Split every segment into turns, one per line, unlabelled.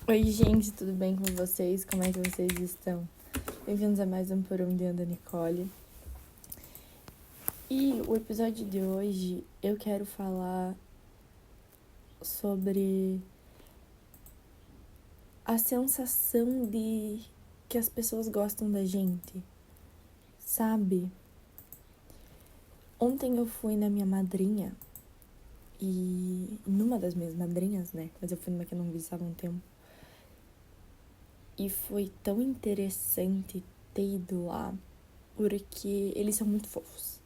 Oi, gente, tudo bem com vocês? Como é que vocês estão? Bem-vindos a mais um Por um Dia da Nicole. E o episódio de hoje eu quero falar sobre a sensação de que as pessoas gostam da gente, sabe? Ontem eu fui na minha madrinha e numa das minhas madrinhas, né? Mas eu fui numa que eu não visitava há um tempo. E foi tão interessante ter ido lá, porque eles são muito fofos,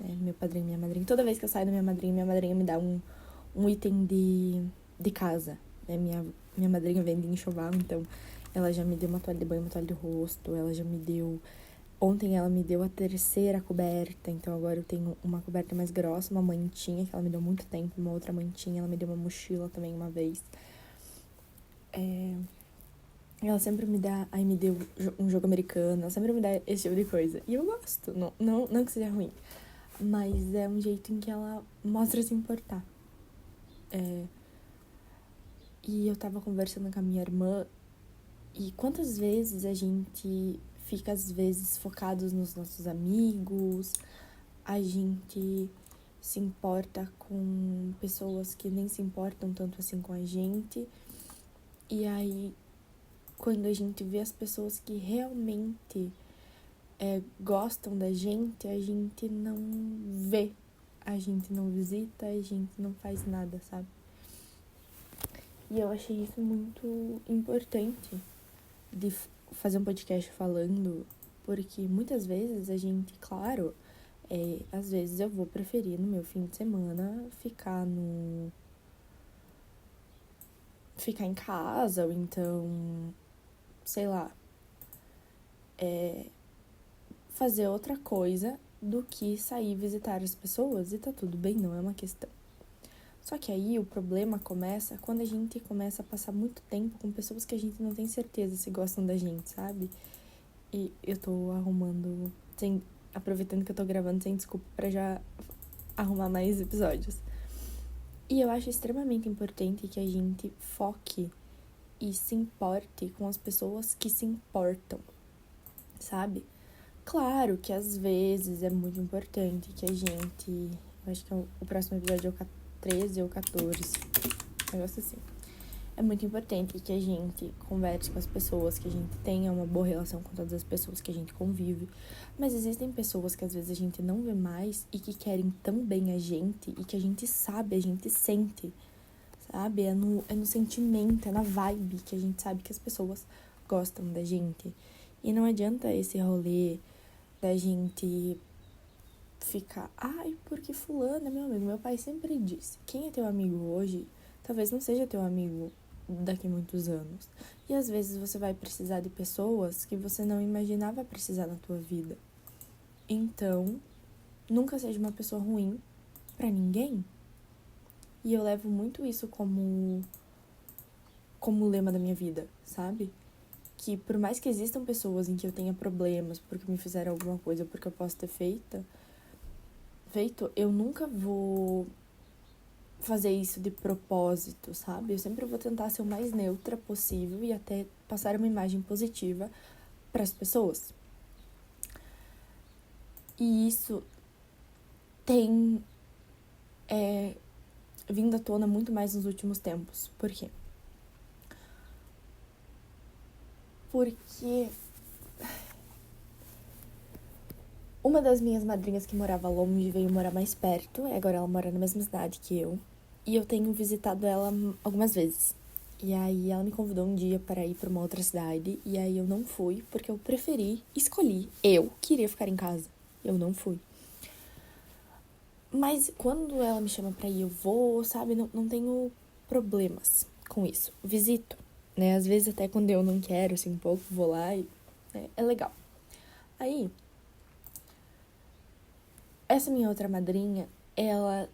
né? Meu padrinho e minha madrinha. Toda vez que eu saio da minha madrinha me dá um item de casa, né? Minha madrinha vende enxoval, então ela já me deu uma toalha de banho, uma toalha de rosto, ela já me deu... Ontem ela me deu a terceira coberta, então agora eu tenho uma coberta mais grossa, uma mantinha, que ela me deu há muito tempo, uma outra mantinha, ela me deu uma mochila também uma vez. Ela sempre me dá... Aí me deu um jogo americano, ela sempre me dá esse tipo de coisa. E eu gosto, não que seja ruim, mas é um jeito em que ela mostra se importar. E eu tava conversando com a minha irmã, e quantas vezes a gente fica, às vezes, focados nos nossos amigos, a gente se importa com pessoas que nem se importam tanto assim com a gente, e aí, quando a gente vê as pessoas que realmente gostam da gente, a gente não vê, a gente não visita, a gente não faz nada, sabe? E eu achei isso muito importante de fazer um podcast falando, porque muitas vezes a gente, claro, às vezes eu vou preferir no meu fim de semana ficar em casa, ou então, sei lá, fazer outra coisa do que sair visitar as pessoas, e tá tudo bem, não é uma questão. Só que aí o problema começa quando a gente começa a passar muito tempo com pessoas que a gente não tem certeza se gostam da gente, sabe? E eu tô arrumando, aproveitando que eu tô gravando sem desculpa pra já arrumar mais episódios. E eu acho extremamente importante que a gente foque e se importe com as pessoas que se importam, sabe? Claro que às vezes é muito importante que a gente... Eu acho que o próximo episódio é o 13 ou 14, um negócio assim. É muito importante que a gente converse com as pessoas, que a gente tenha uma boa relação com todas as pessoas que a gente convive. Mas existem pessoas que às vezes a gente não vê mais e que querem tão bem a gente e que a gente sabe, a gente sente, sabe? É no sentimento, é na vibe que a gente sabe que as pessoas gostam da gente. E não adianta esse rolê da gente ficar, ai, porque fulano é meu amigo. Meu pai sempre disse, quem é teu amigo hoje, talvez não seja teu amigo daqui a muitos anos. E às vezes você vai precisar de pessoas que você não imaginava precisar na tua vida. Então, nunca seja uma pessoa ruim pra ninguém. E eu levo muito isso como lema da minha vida, sabe? Que por mais que existam pessoas em que eu tenha problemas porque me fizeram alguma coisa, porque eu posso ter feito, eu nunca vou fazer isso de propósito, sabe? Eu sempre vou tentar ser o mais neutra possível e até passar uma imagem positiva para as pessoas. E isso tem vindo à tona muito mais nos últimos tempos. Por quê? Porque uma das minhas madrinhas que morava longe veio morar mais perto, e agora ela mora na mesma cidade que eu. E eu tenho visitado ela algumas vezes. E aí ela me convidou um dia para ir para uma outra cidade, e aí eu não fui, porque eu eu queria ficar em casa. Eu não fui. Mas quando ela me chama pra ir, eu vou, sabe? Não tenho problemas com isso. Visito, né? Às vezes até quando eu não quero, assim, um pouco, vou lá e... é legal. Aí, essa minha outra madrinha, ela...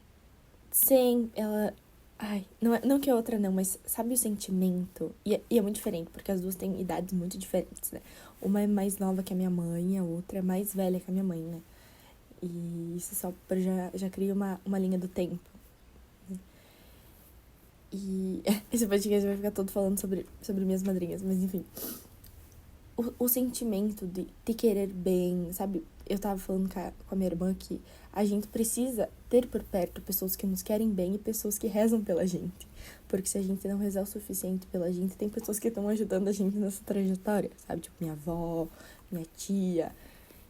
Ai, não que a outra não, mas sabe o sentimento? E é muito diferente, porque as duas têm idades muito diferentes, né? Uma é mais nova que a minha mãe, a outra é mais velha que a minha mãe, né? E isso só já cria uma linha do tempo. E esse podcast vai ficar todo falando sobre minhas madrinhas, mas enfim. O sentimento de te querer bem, sabe? Eu tava falando com a minha irmã que a gente precisa ter por perto pessoas que nos querem bem e pessoas que rezam pela gente. Porque se a gente não rezar o suficiente pela gente, tem pessoas que estão ajudando a gente nessa trajetória, sabe? Tipo, minha avó, minha tia.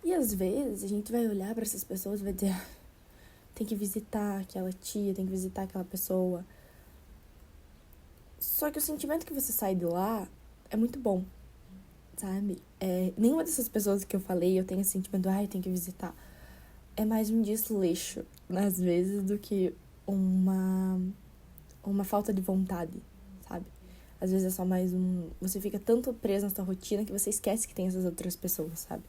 E às vezes a gente vai olhar para essas pessoas e vai dizer: tem que visitar aquela tia, tem que visitar aquela pessoa. Só que o sentimento que você sai de lá é muito bom, sabe? Nenhuma dessas pessoas que eu falei eu tenho esse sentimento, eu tenho que visitar. É mais um desleixo, às vezes, do que uma falta de vontade, sabe? Às vezes é só mais você fica tanto preso na sua rotina que você esquece que tem essas outras pessoas, sabe?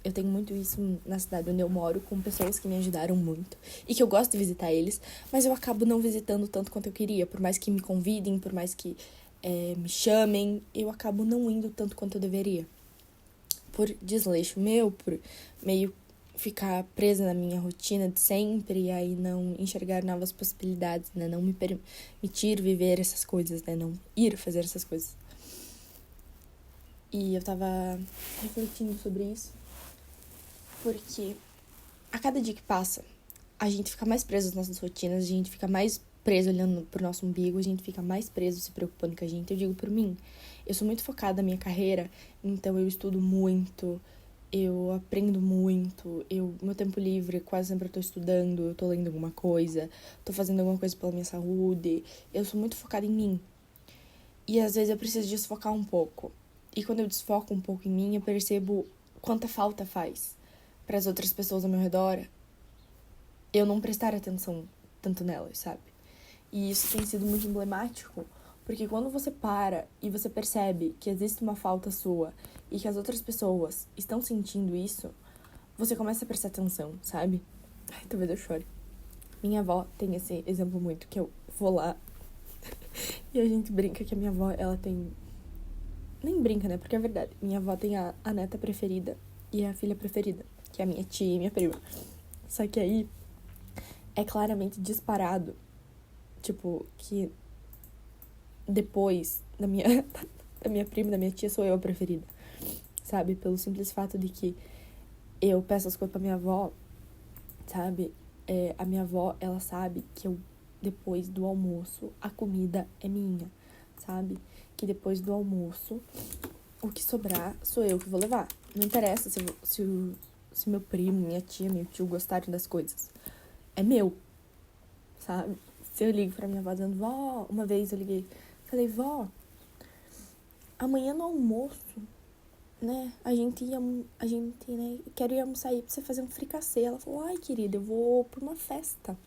Eu tenho muito isso na cidade onde eu moro, com pessoas que me ajudaram muito. E que eu gosto de visitar eles, mas eu acabo não visitando tanto quanto eu queria. Por mais que me convidem, por mais que me chamem, eu acabo não indo tanto quanto eu deveria. Por desleixo meu, por meio ficar presa na minha rotina de sempre e aí não enxergar novas possibilidades, né? Não me permitir viver essas coisas, né? Não ir fazer essas coisas. E eu tava refletindo sobre isso, porque a cada dia que passa, a gente fica mais preso nas nossas rotinas, a gente fica mais preso olhando pro nosso umbigo, a gente fica mais preso se preocupando com a gente. Eu digo por mim, eu sou muito focada na minha carreira, então eu estudo muito, eu aprendo muito, meu tempo livre, quase sempre eu tô estudando, eu tô lendo alguma coisa, tô fazendo alguma coisa pela minha saúde, eu sou muito focada em mim. E às vezes eu preciso desfocar um pouco. E quando eu desfoco um pouco em mim, eu percebo quanta falta faz para as outras pessoas ao meu redor eu não prestar atenção tanto nelas, sabe? E isso tem sido muito emblemático, porque quando você para e você percebe que existe uma falta sua e que as outras pessoas estão sentindo isso, você começa a prestar atenção, sabe? Ai, talvez eu chore. Minha avó tem esse exemplo muito, que eu vou lá e a gente brinca que a minha avó, ela tem... Nem brinca, né? Porque é verdade. Minha avó tem a neta preferida e a filha preferida, que é a minha tia e minha prima. Só que aí é claramente disparado, tipo, que depois da minha, da minha prima e da minha tia sou eu a preferida, sabe? Pelo simples fato de que eu peço as coisas pra minha avó, sabe? A minha avó, ela sabe que depois do almoço, a comida é minha, sabe? Que depois do almoço, o que sobrar sou eu que vou levar. Não interessa se meu primo, minha tia, meu tio gostarem das coisas. É meu, sabe? Se eu ligo pra minha avó dizendo, vó, uma vez eu liguei, falei, vó, amanhã no almoço, né, a gente, né, quero ir almoçar aí pra você fazer um fricassê. Ela falou, ai, querida, eu vou pra uma festa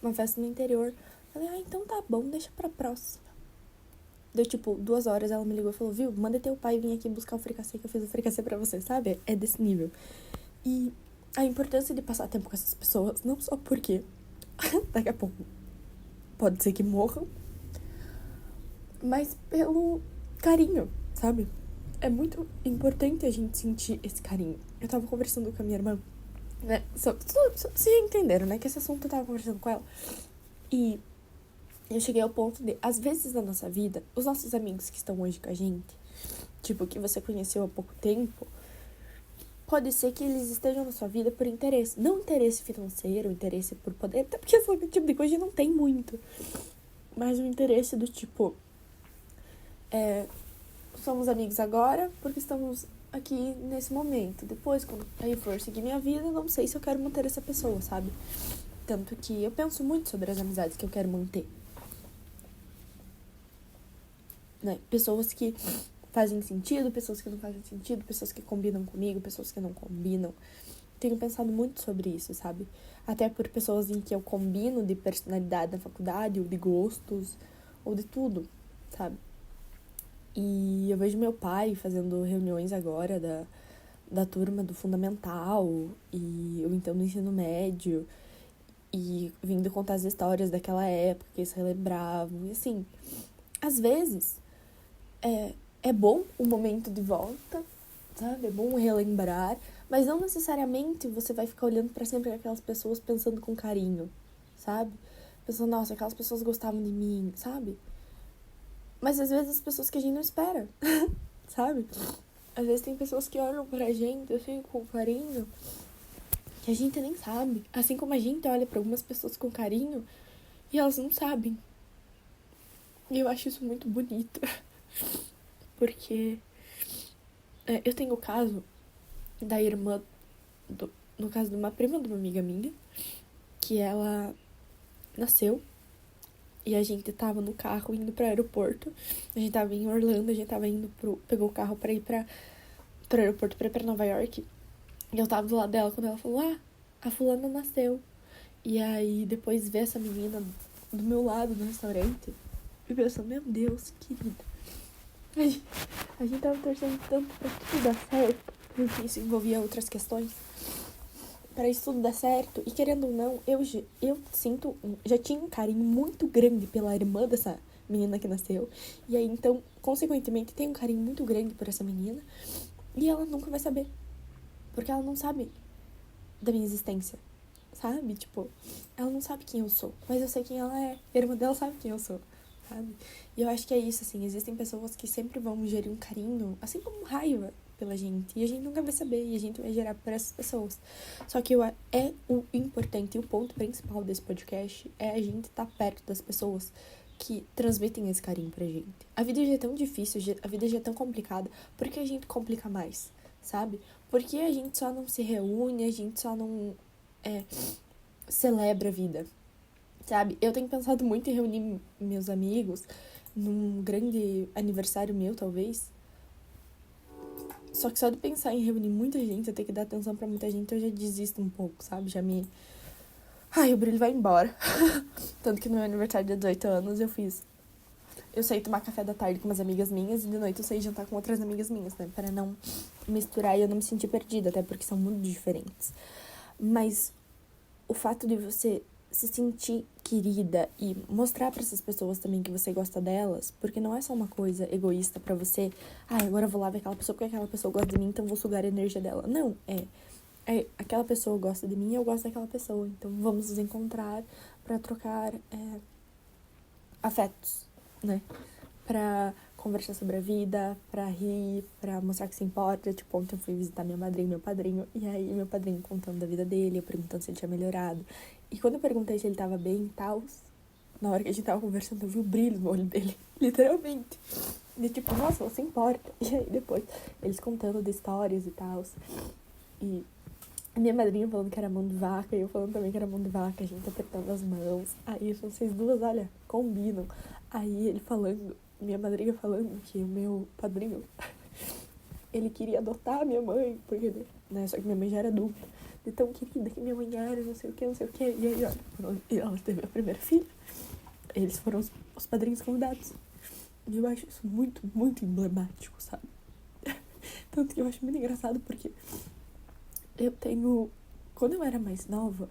no interior. Falei, então tá bom, deixa pra próxima. Deu, 2 horas, ela me ligou e falou, viu, manda teu pai vir aqui buscar o fricassê, que eu fiz o fricassê pra você, sabe? É desse nível. E a importância de passar tempo com essas pessoas, não só porque daqui a pouco pode ser que morram, mas pelo carinho, sabe? É muito importante a gente sentir esse carinho. Eu tava conversando com a minha irmã, né? Vocês entenderam, né? Que esse assunto eu tava conversando com ela. E eu cheguei ao ponto de, às vezes na nossa vida, os nossos amigos que estão hoje com a gente, tipo, que você conheceu há pouco tempo, pode ser que eles estejam na sua vida por interesse. Não interesse financeiro, interesse por poder, até porque esse tipo de coisa não tem muito. Mas o interesse do tipo, somos amigos agora porque estamos aqui nesse momento. Depois, quando eu for seguir minha vida, não sei se eu quero manter essa pessoa, sabe? Tanto que eu penso muito sobre as amizades que eu quero manter. Né? Pessoas que fazem sentido, pessoas que não fazem sentido, pessoas que combinam comigo, pessoas que não combinam. Tenho pensado muito sobre isso, sabe? Até por pessoas em que eu combino de personalidade na faculdade, ou de gostos, ou de tudo, sabe? E eu vejo meu pai fazendo reuniões agora da turma do fundamental ou então do ensino médio e vindo contar as histórias daquela época que eles relembravam. E assim, às vezes é bom o momento de volta, sabe? É bom relembrar, mas não necessariamente você vai ficar olhando pra sempre aquelas pessoas pensando com carinho, sabe? Pensando, nossa, aquelas pessoas gostavam de mim, sabe? Mas às vezes as pessoas que a gente não espera, sabe? Às vezes tem pessoas que olham pra gente, assim, com carinho, que a gente nem sabe. Assim como a gente olha pra algumas pessoas com carinho e elas não sabem. E eu acho isso muito bonito. Porque eu tenho o caso da irmã, no caso de uma prima de uma amiga minha, que ela nasceu e a gente tava no carro indo pro aeroporto. A gente tava em Orlando, a gente tava indo pegou o carro pra ir pro aeroporto pra ir pra Nova York. E eu tava do lado dela quando ela falou, a fulana nasceu. E aí depois ver essa menina do meu lado no restaurante e pensando, meu Deus, querida. A gente tava torcendo tanto pra tudo dar certo, porque isso envolvia outras questões. Pra isso tudo dar certo. E querendo ou não, eu sinto, já tinha um carinho muito grande pela irmã dessa menina que nasceu. E aí, então, consequentemente, tenho um carinho muito grande por essa menina. E ela nunca vai saber. Porque ela não sabe da minha existência. Sabe? Tipo, ela não sabe quem eu sou. Mas eu sei quem ela é. A irmã dela sabe quem eu sou. Sabe? E eu acho que é isso, assim. Existem pessoas que sempre vão gerir um carinho, assim como raiva pela gente. E a gente nunca vai saber. E a gente vai gerar por essas pessoas. Só que o importante e o ponto principal desse podcast é a gente estar perto das pessoas que transmitem esse carinho pra gente. A vida já é tão difícil, a vida já é tão complicada. Por que a gente complica mais? Sabe? Porque a gente só não se reúne, a gente só não celebra a vida, sabe? Eu tenho pensado muito em reunir meus amigos num grande aniversário meu, talvez. Só que só de pensar em reunir muita gente, eu ter que dar atenção pra muita gente, eu já desisto um pouco, sabe? Já me... Ai, o brilho vai embora. Tanto que no meu aniversário de 18 anos eu saí tomar café da tarde com umas amigas minhas e de noite eu saí jantar com outras amigas minhas, né? Para não misturar e eu não me sentir perdida, até porque são muito diferentes. Mas o fato de você se sentir querida e mostrar para essas pessoas também que você gosta delas, porque não é só uma coisa egoísta pra você, agora eu vou lá ver aquela pessoa porque aquela pessoa gosta de mim, então vou sugar a energia dela. Não, aquela pessoa gosta de mim e eu gosto daquela pessoa, então vamos nos encontrar pra trocar afetos, né? Pra conversar sobre a vida, pra rir, pra mostrar que se importa. Tipo, ontem eu fui visitar minha madrinha e meu padrinho, e aí meu padrinho contando da vida dele, eu perguntando se ele tinha melhorado. E quando eu perguntei se ele tava bem e tal, na hora que a gente tava conversando, eu vi o brilho no olho dele, literalmente. E tipo, nossa, você importa. E aí depois, eles contando de histórias e tal. E a minha madrinha falando que era mão de vaca, e eu falando também que era mão de vaca, a gente apertando as mãos. Aí vocês duas, olha, combinam. Aí ele falando, minha madrinha falando que o meu padrinho, ele queria adotar a minha mãe, porque, né, só que minha mãe já era adulta. De tão querida que minha mãe era, não sei o que, não sei o que. E aí, olha, ela teve a primeira filha. Eles foram os padrinhos convidados. E eu acho isso muito, muito emblemático, sabe? Tanto que eu acho muito engraçado, porque quando eu era mais nova,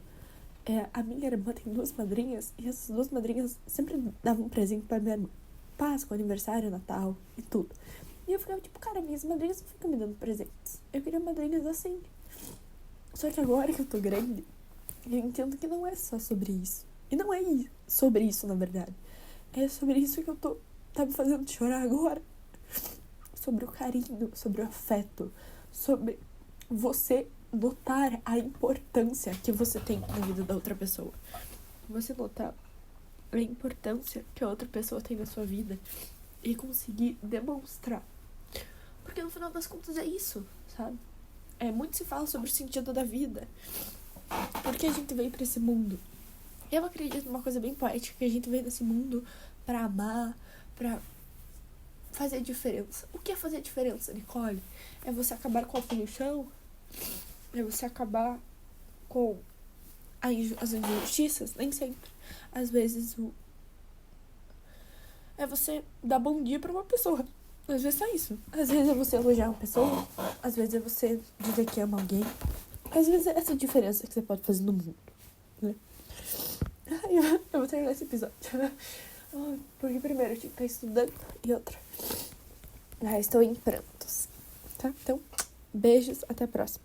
a minha irmã tem duas madrinhas, e essas duas madrinhas sempre davam um presente pra minha irmã. Páscoa, aniversário, Natal e tudo. E eu ficava tipo, cara, minhas madrinhas não ficam me dando presentes. Eu queria madrinhas assim. Só que agora que eu tô grande, eu entendo que não é só sobre isso. E não é sobre isso, na verdade. É sobre isso que tá me fazendo chorar agora. Sobre o carinho, sobre o afeto, sobre você notar a importância que você tem na vida da outra pessoa. Você notar a importância que a outra pessoa tem na sua vida e conseguir demonstrar. Porque no final das contas é isso, sabe? Muito se fala sobre o sentido da vida. Por que a gente veio pra esse mundo? Eu acredito numa coisa bem poética, que a gente veio nesse mundo pra amar, pra fazer diferença. O que é fazer diferença, Nicole? É você acabar com a punição? É você acabar com as injustiças? Nem sempre. Às vezes é você dar bom dia pra uma pessoa. Às vezes é isso. Às vezes é você elogiar uma pessoa. Às vezes é você dizer que ama alguém. Às vezes é essa diferença que você pode fazer no mundo, né? Eu vou terminar esse episódio. Porque primeiro eu tinha que estar estudando. E outra, estou em prantos, tá? Então, beijos, até a próxima.